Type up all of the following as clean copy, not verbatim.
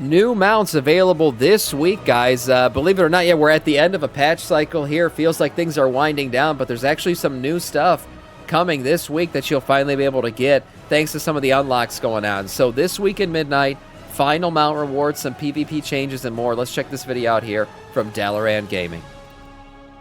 New mounts available this week, guys. Believe it or not, yeah, we're at the end of a patch cycle here. Feels like things are winding down, but there's actually some new stuff coming this week that you'll finally be able to get thanks to some of the unlocks going on. So this week in Midnight, final mount rewards, some PvP changes, and more. Let's check this video out here from Dalaran Gaming.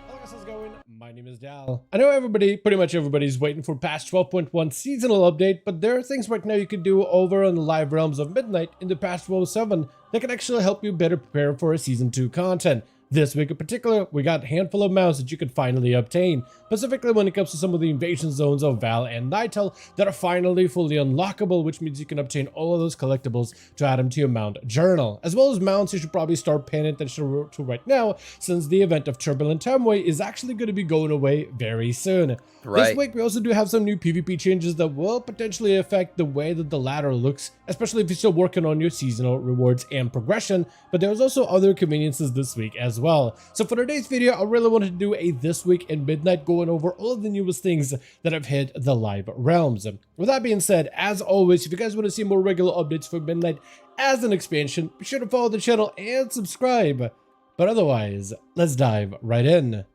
How's it going? My name is Dal. I know pretty much everybody's waiting for patch 12.1 seasonal update, but there are things right now you can do over on the live realms of Midnight in the patch 12.7 that can actually help you better prepare for a season 2 content. This week in particular, we got a handful of mounts that you can finally obtain, specifically when it comes to some of the invasion zones of Val and Nightel that are finally fully unlockable, which means you can obtain all of those collectibles to add them to your mount journal, as well as mounts you should probably start paying attention to right now, since the event of Turbulent Timeway is actually going to be going away very soon. This week, we also do have some new PvP changes that will potentially affect the way that the ladder looks, especially if you're still working on your seasonal rewards and progression, but there's also other conveniences this week as well. So for today's video, I really wanted to do a This Week in Midnight, going over all of the newest things that have hit the live realms. With that being said, as always, if you guys want to see more regular updates for Midnight as an expansion, be sure to follow the channel and subscribe. But otherwise, let's dive right in.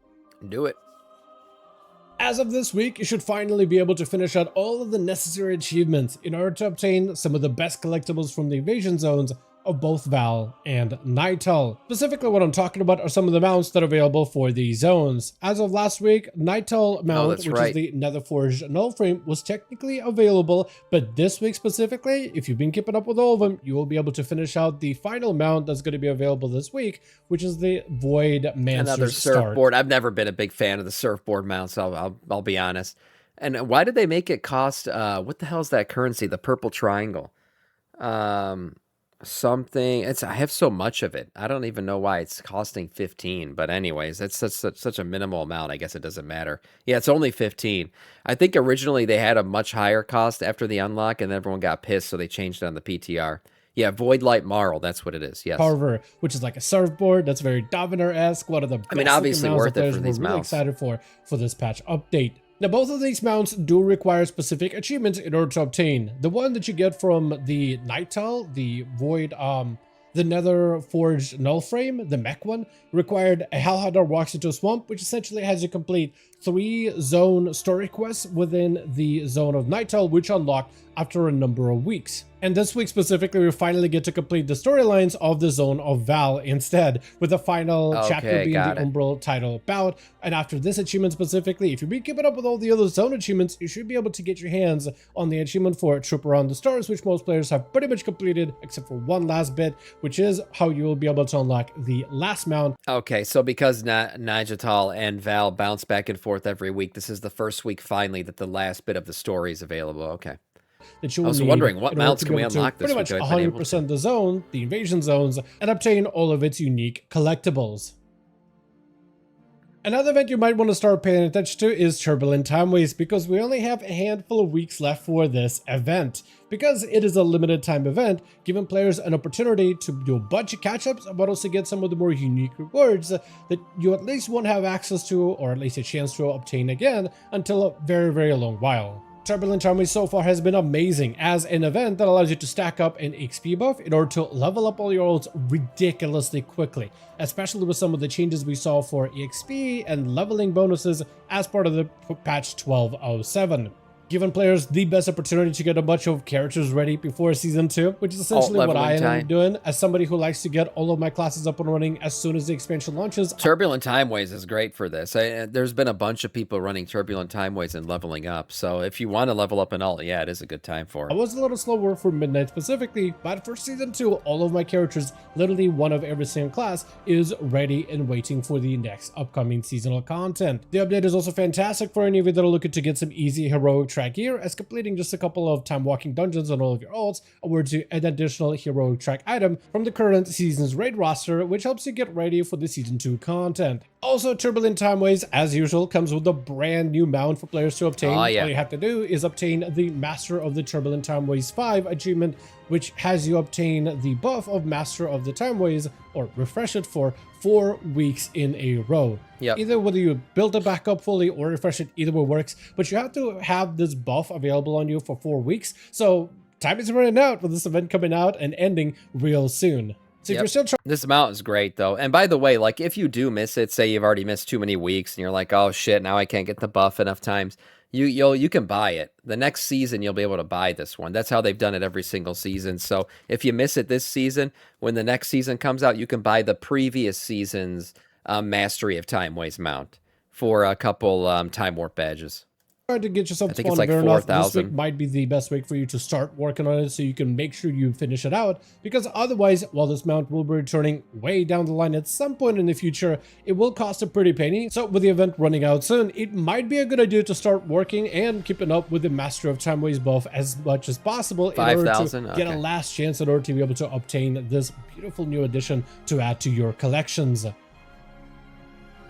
Do it. As of this week, you should finally be able to finish out all of the necessary achievements in order to obtain some of the best collectibles from the invasion zones of both Val and Nightel. Specifically, what I'm talking about are some of the mounts that are available for these zones. As of last week, Nightel mount, which is the Netherforged Null Frame, was technically available, but this week specifically, if you've been keeping up with all of them, you will be able to finish out the final mount that's going to be available this week, which is the Void Mancer's Another surfboard. I've never been a big fan of the surfboard mounts, I'll be honest. And why did they make it cost, what the hell is that currency? The purple triangle. Something, I have so much of it, I don't even know why it's costing 15, but anyways, it's such a minimal amount. I guess it doesn't matter. Yeah, it's only 15. I think originally they had a much higher cost after the unlock, and everyone got pissed, so they changed it on the PTR. Yeah, Void Light Marl, that's what it is. Yes. Carver, which is like a surfboard that's very Dovener-esque. One of the best obviously worth it for these really mounts. Excited for this patch update. Now, both of these mounts do require specific achievements in order to obtain. The one that you get from the Nightel, the Void, the Nether Forged Null Frame, the mech one, required a Hellhunter walks into a swamp, which essentially has you complete 3 zone story quests within the zone of Nightel, which unlock after a number of weeks. And this week specifically, we finally get to complete the storylines of the Zone of Val instead, with the final chapter being the Umbral title bout. And after this achievement specifically, if you've been keeping up with all the other zone achievements, you should be able to get your hands on the achievement for Troop Around the Stars, which most players have pretty much completed, except for one last bit, which is how you will be able to unlock the last mount. Okay, so because Nightel and Val bounce back and forth every week, this is the first week finally that the last bit of the story is available. Okay. That you I was wondering what mounts can we unlock this week. Pretty much 100% the zone, the invasion zones, and obtain all of its unique collectibles. Another event you might want to start paying attention to is Turbulent Timeways, because we only have a handful of weeks left for this event. Because it is a limited time event, giving players an opportunity to do a bunch of catch-ups, but also get some of the more unique rewards that you at least won't have access to, or at least a chance to obtain again, until a very, very long while. Turbulent Timeways so far has been amazing as an event that allows you to stack up an XP buff in order to level up all your ults ridiculously quickly, especially with some of the changes we saw for EXP and leveling bonuses as part of the patch 1207. Giving players the best opportunity to get a bunch of characters ready before season 2, which is essentially what I am doing as somebody who likes to get all of my classes up and running as soon as the expansion launches. Turbulent Timeways is great for this. There's been a bunch of people running Turbulent Timeways and leveling up, so if you want to level up an alt, yeah, it is a good time for it. I was a little slower for Midnight specifically, but for season 2, all of my characters, literally one of every single class, is ready and waiting for the next upcoming seasonal content. The update is also fantastic for any of you that are looking to get some easy heroic track gear, as completing just a couple of time walking dungeons on all of your alts were to an additional heroic track item from the current season's raid roster, which helps you get ready for the season 2 content. Also, Turbulent Timeways, as usual, comes with a brand new mount for players to obtain. All you have to do is obtain the Master of the Turbulent Timeways 5 achievement, which has you obtain the buff of Master of the Timeways, or refresh it for 4 weeks in a row. Either whether you build it back up fully or refresh it, either way works, but you have to have this buff available on you for 4 weeks. So time is running out with this event coming out and ending real soon. So if you're still trying, this amount is great though. And by the way, like if you do miss it, say you've already missed too many weeks and you're like, oh shit, now I can't get the buff enough times. You can buy it. The next season you'll be able to buy this one. That's how they've done it every single season. So if you miss it this season, when the next season comes out, you can buy the previous season's Mastery of Timeways mount for a couple Time Warp badges. trying to get yourself I think it's spawned like fair enough, 4,000. this week might be the best week for you to start working on it so you can make sure you finish it out, because otherwise, while this mount will be returning way down the line at some point in the future, it will cost a pretty penny. So with the event running out soon, it might be a good idea to start working and keeping up with the Master of Timeways buff as much as possible in order to get a last chance in order to be able to obtain this beautiful new addition to add to your collections.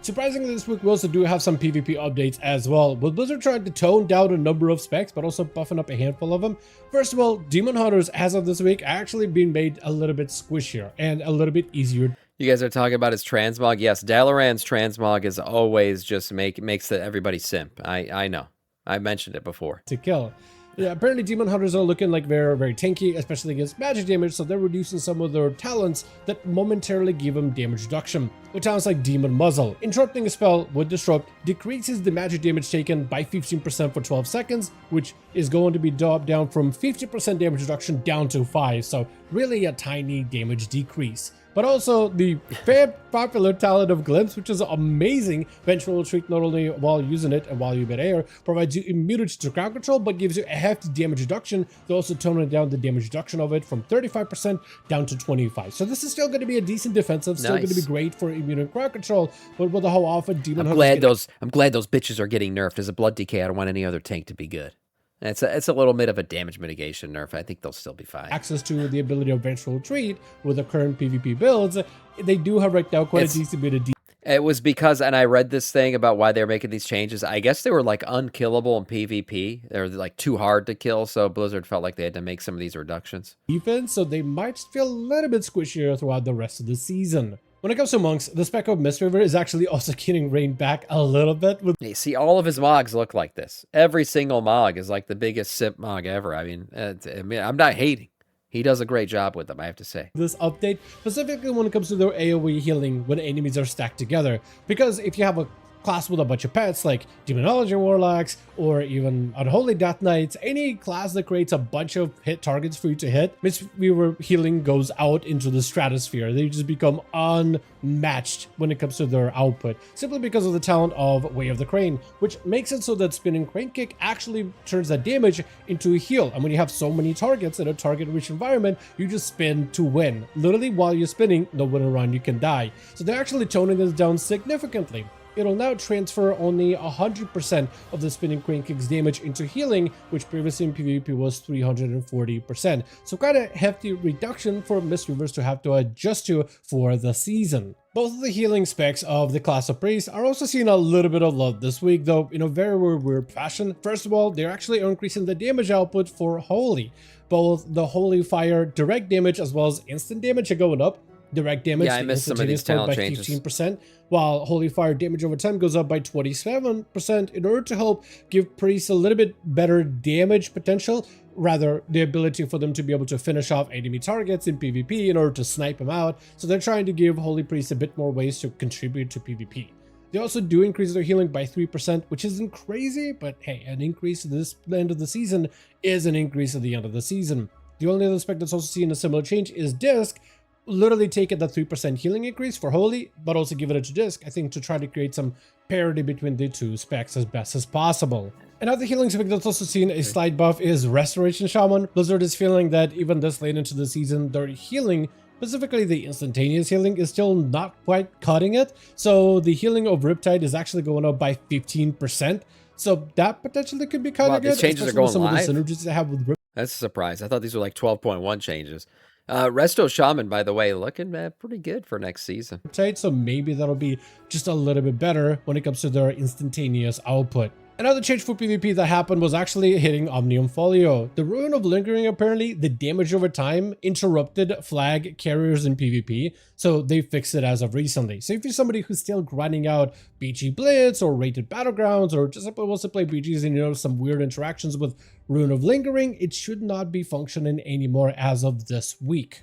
Surprisingly, this week we also do have some PvP updates as well, with Blizzard trying to tone down a number of specs, but also buffing up a handful of them. First of all, Demon Hunters, as of this week, are actually being made a little bit squishier and a little bit easier. You guys are talking about his transmog? Yes, Dalaran's transmog is always just makes everybody simp. I know. I mentioned it before. To kill. Yeah, apparently Demon Hunters are looking like very, very tanky, especially against magic damage, so they're reducing some of their talents that momentarily give them damage reduction. With talents like Demon Muzzle, interrupting a spell with Disrupt decreases the magic damage taken by 15% for 12 seconds, which is going to be dropped down from 50% damage reduction down to 5, so really a tiny damage decrease. But also the very popular talent of Glimpse, which is amazing. Vengeful Retreat, not only while using it and while you mid-air, provides you immunity to crowd control, but gives you a hefty damage reduction. They're also toning down the damage reduction of it from 35% down to 25%. So this is still going to be a decent defensive, still going to be great for immune and crowd control, but with how often Demon Hunters I'm glad those bitches are getting nerfed. As a Blood DK, I don't want any other tank to be good. It's a little bit of a damage mitigation nerf. I think they'll still be fine. Access to the ability of Vengeful Retreat with the current PvP builds, they do have right now quite a decent bit of It was because, and I read this thing about why they're making these changes. I guess they were like unkillable in PvP. They were like too hard to kill, so Blizzard felt like they had to make some of these reductions. Defense, so they might feel a little bit squishier throughout the rest of the season. When it comes to monks, the spec of Mistweaver is actually also getting reined back a little bit. You see, all of his mogs look like this. Every single mog is like the biggest simp mog ever. I mean, I'm not hating. He does a great job with them, I have to say. This update, specifically when it comes to their AoE healing when enemies are stacked together. Because if you have a class with a bunch of pets like Demonology Warlocks or even Unholy Death Knights, any class that creates a bunch of hit targets for you to hit, Mistweaver healing goes out into the stratosphere. They just become unmatched when it comes to their output, simply because of the talent of Way of the Crane, which makes it so that Spinning Crane Kick actually turns that damage into a heal. And when you have so many targets in a target-rich environment, you just spin to win. Literally, while you're spinning, no one around you can die. So they're actually toning this down significantly. It'll now transfer only 100% of the Spinning Crane Kick's damage into healing, which previously in PvP was 340%. So quite a hefty reduction for Mistweavers to have to adjust to for the season. Both of the healing specs of the class of Priest are also seeing a little bit of love this week, though in a very weird fashion. First of all, they're actually increasing the damage output for Holy. Both the Holy Fire direct damage as well as instant damage are going up. Direct damage, I missed some of these talent changes. 15%, while Holy Fire damage over time goes up by 27% in order to help give priests a little bit better damage potential, rather the ability for them to be able to finish off enemy targets in PvP in order to snipe them out. So they're trying to give Holy Priests a bit more ways to contribute to PvP. They also do increase their healing by 3%, which isn't crazy, but hey, an increase at this end of the season is an increase at the end of the season. The only other spec that's also seeing a similar change is Disc. Literally take it that 3% healing increase for Holy, but also give it to Disc, I think, to try to create some parity between the two specs as best as possible. Another healing spec that's also seen a slight buff is Restoration Shaman. Blizzard is feeling that even this late into the season, their healing, specifically the instantaneous healing, is still not quite cutting it. So the healing of Riptide is actually going up by 15%. So that potentially could be kind of good. These changes are going some live? of the synergies they have with Riptide. That's a surprise. I thought these were like 12.1 changes. Resto Shaman, by the way, looking pretty good for next season. So maybe that'll be just a little bit better when it comes to their instantaneous output. Another change for PvP that happened was actually hitting Omnium Folio. The Ruin of Lingering, apparently, the damage over time interrupted flag carriers in PvP, so they fixed it as of recently. So if you're somebody who's still grinding out BG Blitz or Rated Battlegrounds, or just wants to play BGs and you know some weird interactions with Rune of Lingering, it should not be functioning anymore as of this week.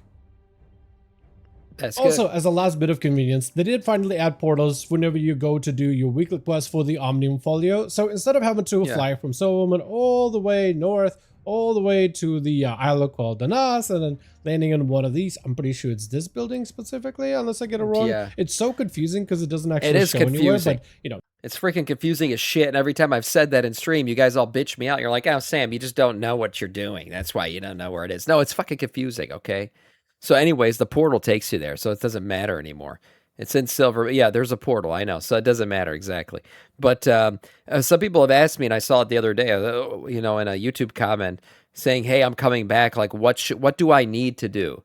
That's also, good. as a last bit of convenience, they did finally add portals whenever you go to do your weekly quest for the Omnium Folio. So instead of having to fly from Solomon all the way north, all the way to the island called Danas, and then landing in one of these, I'm pretty sure it's this building specifically, unless I get it wrong. Yeah. It's so confusing because it doesn't actually show anywhere, but, you know. It's freaking confusing as shit, and every time I've said that in stream, you guys all bitch me out. You're like, oh, Sam, you just don't know what you're doing. That's why you don't know where it is. No, it's fucking confusing, okay? So anyways, the portal takes you there, so it doesn't matter anymore. It's in silver. Yeah, there's a portal, I know, so it doesn't matter exactly. But some people have asked me, and I saw it the other day, you know, in a YouTube comment, saying, hey, I'm coming back. Like, what do I need to do?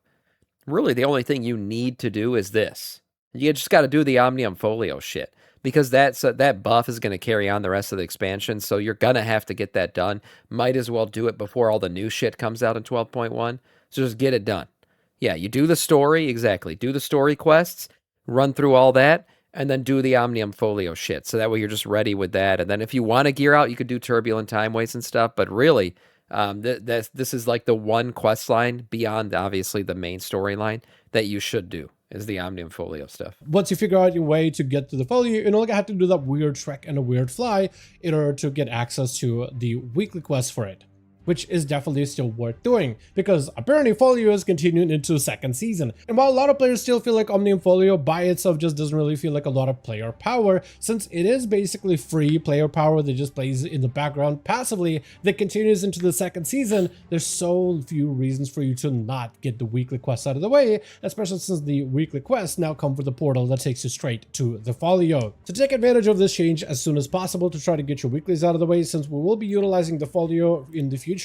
Really, the only thing you need to do is this. You just got to do the Omnium Folio shit. Because that buff is going to carry on the rest of the expansion, so you're going to have to get that done. Might as well do it before all the new shit comes out in 12.1. So just get it done. Yeah, you do the story, exactly. Do the story quests, run through all that, and then do the Omnium Folio shit. So that way you're just ready with that. And then if you want to gear out, you could do Turbulent Timeways and stuff. But really, this is like the one quest line beyond, obviously, the main storyline that you should do. Is the Omnium Folio stuff. Once you figure out your way to get to the folio, you no longer have to do that weird trek and a weird fly in order to get access to the weekly quest for it, which is definitely still worth doing, because apparently Folio is continuing into second season. And while a lot of players still feel like Omnium Folio by itself just doesn't really feel like a lot of player power, since it is basically free player power that just plays in the background passively that continues into the second season, there's so few reasons for you to not get the weekly quests out of the way, especially since the weekly quests now come with a portal that takes you straight to the Folio. So take advantage of this change as soon as possible to try to get your weeklies out of the way, since we will be utilizing the Folio in the future.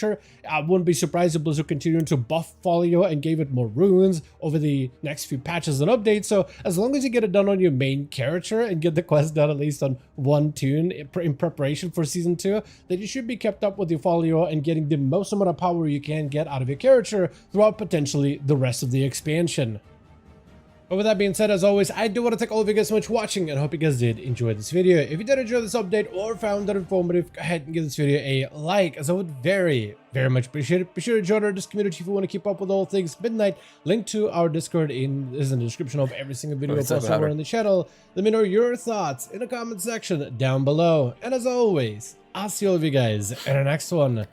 I wouldn't be surprised if Blizzard continued to buff Folio and gave it more runes over the next few patches and updates. So as long as you get it done on your main character and get the quest done at least on one tune in preparation for season 2, then you should be kept up with your Folio and getting the most amount of power you can get out of your character throughout potentially the rest of the expansion. But with that being said, as always, I do want to thank all of you guys so much for watching, and I hope you guys did enjoy this video. If you did enjoy this update or found it informative, go ahead and give this video a like, as I would very much appreciate it. Be sure to join our Discord community if you want to keep up with all things Midnight. Link to our Discord is in the description of every single video post over on the channel. Let me know your thoughts in the comment section down below. And as always, I'll see all of you guys in the next one.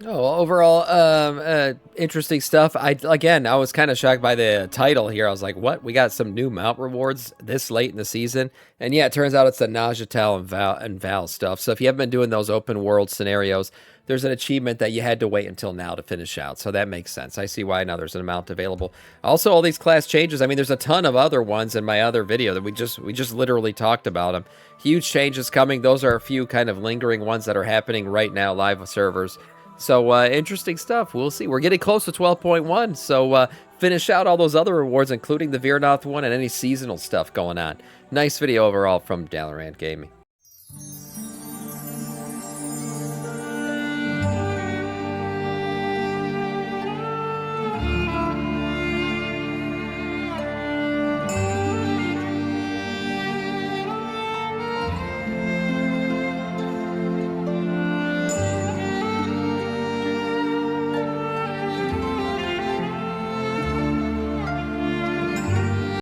Oh, well, overall, interesting stuff. I was kind of shocked by the title here. I was like, what? We got some new mount rewards this late in the season? And yeah, it turns out it's the Najatel and Val stuff. So if you haven't been doing those open world scenarios, there's an achievement that you had to wait until now to finish out. So that makes sense. I see why now there's an amount available. Also, all these class changes. I mean, there's a ton of other ones in my other video that we just literally talked about them. Huge changes coming. Those are a few kind of lingering ones that are happening right now live with servers. So, interesting stuff. We'll see. We're getting close to 12.1, so finish out all those other rewards, including the Virnoth one and any seasonal stuff going on. Nice video overall from Dalaran Gaming.